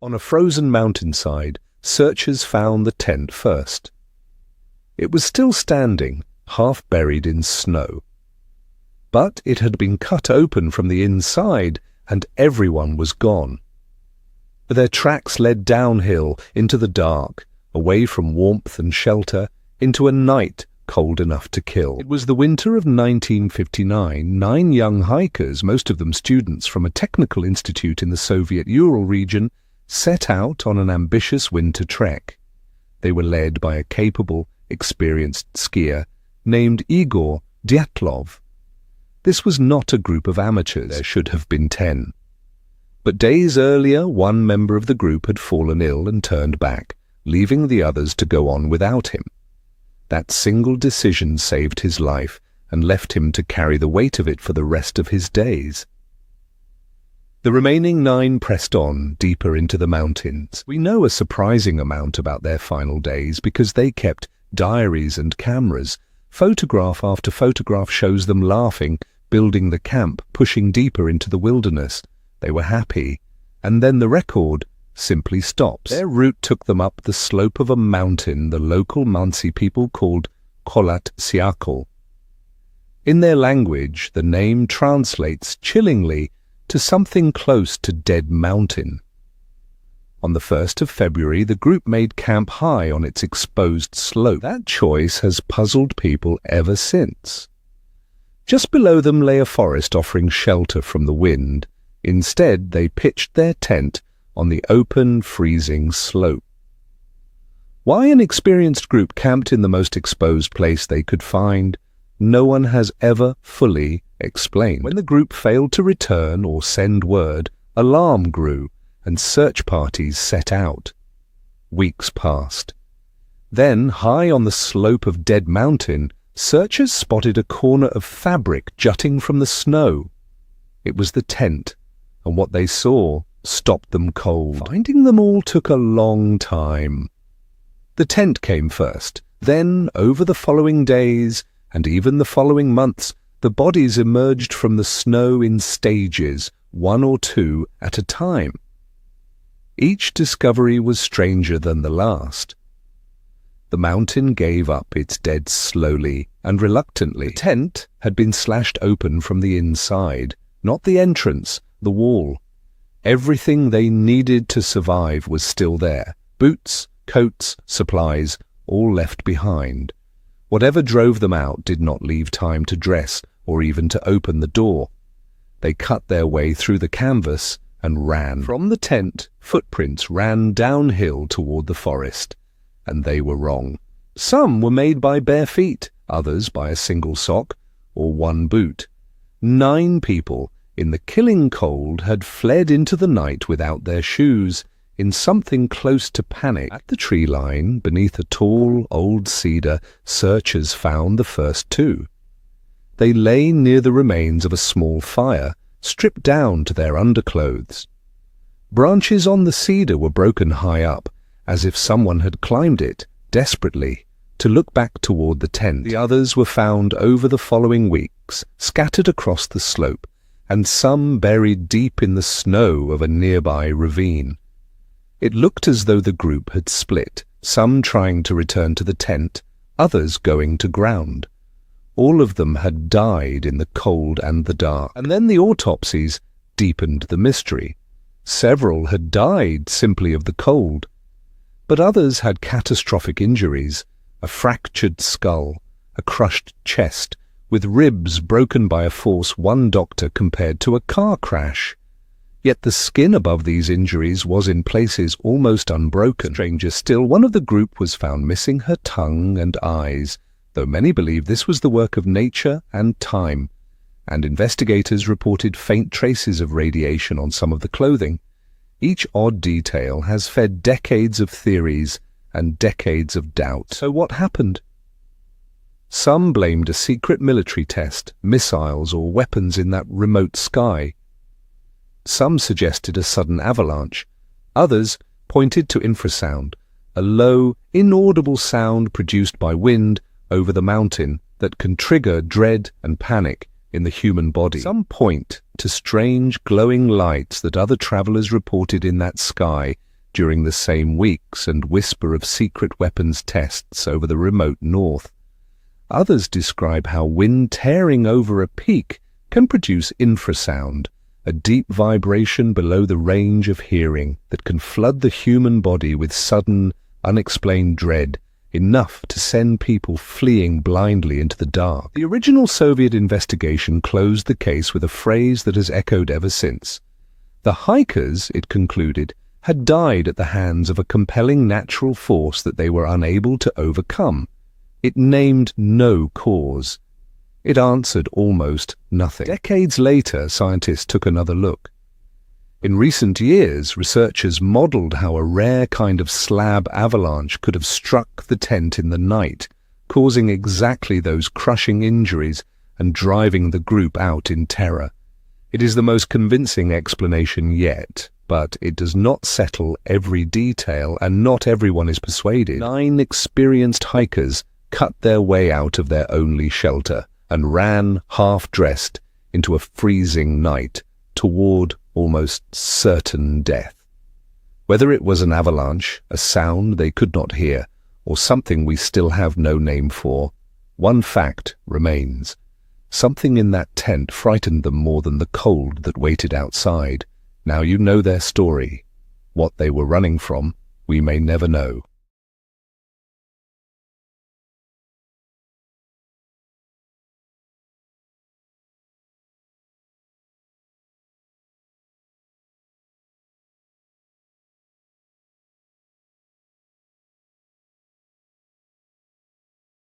On a frozen mountainside, searchers found the tent first. It was still standing, half buried in snow. But it had been cut open from the inside, and everyone was gone. Their tracks led downhill into the dark, away from warmth and shelter, into a night cold enough to kill. It was the winter of 1959. 9 young hikers, most of them students from a technical institute in the Soviet Ural region, set out on an ambitious winter trek. They were led by a capable, experienced skier named Igor Dyatlov. This was not a group of amateurs. There should have been 10. But days earlier, one member of the group had fallen ill and turned back, leaving the others to go on without him. That single decision saved his life and left him to carry the weight of it for the rest of his days. The remaining 9 pressed on, deeper into the mountains. We know a surprising amount about their final days because they kept diaries and cameras. Photograph after photograph shows them laughing, building the camp, pushing deeper into the wilderness. They were happy, and then the record simply stops. Their route took them up the slope of a mountain the local Mansi people called Kholat Syakhl. In their language, the name translates chillingly to something close to Dead Mountain. On the 1st of February, the group made camp high on its exposed slope. That choice has puzzled people ever since. Just below them lay a forest offering shelter from the wind. Instead, they pitched their tent on the open, freezing slope. Why an experienced group camped in the most exposed place they could find, no one has ever fully explained. When the group failed to return or send word, alarm grew and search parties set out. Weeks passed. Then, high on the slope of Dead Mountain, searchers spotted a corner of fabric jutting from the snow. It was the tent, and what they saw stopped them cold. Finding them all took a long time. The tent came first. Then, over the following days, and even the following months, the bodies emerged from the snow in stages, 1 or 2 at a time. Each discovery was stranger than the last. The mountain gave up its dead slowly and reluctantly. The tent had been slashed open from the inside, not the entrance, the wall. Everything they needed to survive was still there. Boots, coats, supplies, all left behind. Whatever drove them out did not leave time to dress or even to open the door. They cut their way through the canvas and ran. From the tent, footprints ran downhill toward the forest, and they were wrong. Some were made by bare feet, others by a single sock or 1 boot. 9 people in the killing cold had fled into the night without their shoes, in something close to panic. At the tree line, beneath a tall, old cedar, searchers found the first 2. They lay near the remains of a small fire, stripped down to their underclothes. Branches on the cedar were broken high up, as if someone had climbed it, desperately, to look back toward the tent. The others were found over the following weeks, scattered across the slope, and some buried deep in the snow of a nearby ravine. It looked as though the group had split, some trying to return to the tent, others going to ground. All of them had died in the cold and the dark. And then the autopsies deepened the mystery. Several had died simply of the cold, but others had catastrophic injuries, a fractured skull, a crushed chest, with ribs broken by a force one doctor compared to a car crash. Yet the skin above these injuries was in places almost unbroken. Stranger still, one of the group was found missing her tongue and eyes, though many believe this was the work of nature and time, and investigators reported faint traces of radiation on some of the clothing. Each odd detail has fed decades of theories and decades of doubt. So what happened? Some blamed a secret military test, missiles or weapons in that remote sky. Some suggested a sudden avalanche. Others pointed to infrasound, a low, inaudible sound produced by wind over the mountain that can trigger dread and panic in the human body. Some point to strange glowing lights that other travelers reported in that sky during the same weeks and whisper of secret weapons tests over the remote north. Others describe how wind tearing over a peak can produce infrasound, a deep vibration below the range of hearing that can flood the human body with sudden, unexplained dread, enough to send people fleeing blindly into the dark. The original Soviet investigation closed the case with a phrase that has echoed ever since. The hikers, it concluded, had died at the hands of a compelling natural force that they were unable to overcome. It named no cause. It answered almost nothing. Decades later, scientists took another look. In recent years, researchers modeled how a rare kind of slab-avalanche could have struck the tent in the night, causing exactly those crushing injuries and driving the group out in terror. It is the most convincing explanation yet, but it does not settle every detail, and not everyone is persuaded. 9 experienced hikers cut their way out of their only shelter and ran, half-dressed, into a freezing night toward almost certain death. Whether it was an avalanche, a sound they could not hear, or something we still have no name for, one fact remains. Something in that tent frightened them more than the cold that waited outside. Now you know their story. What they were running from, we may never know.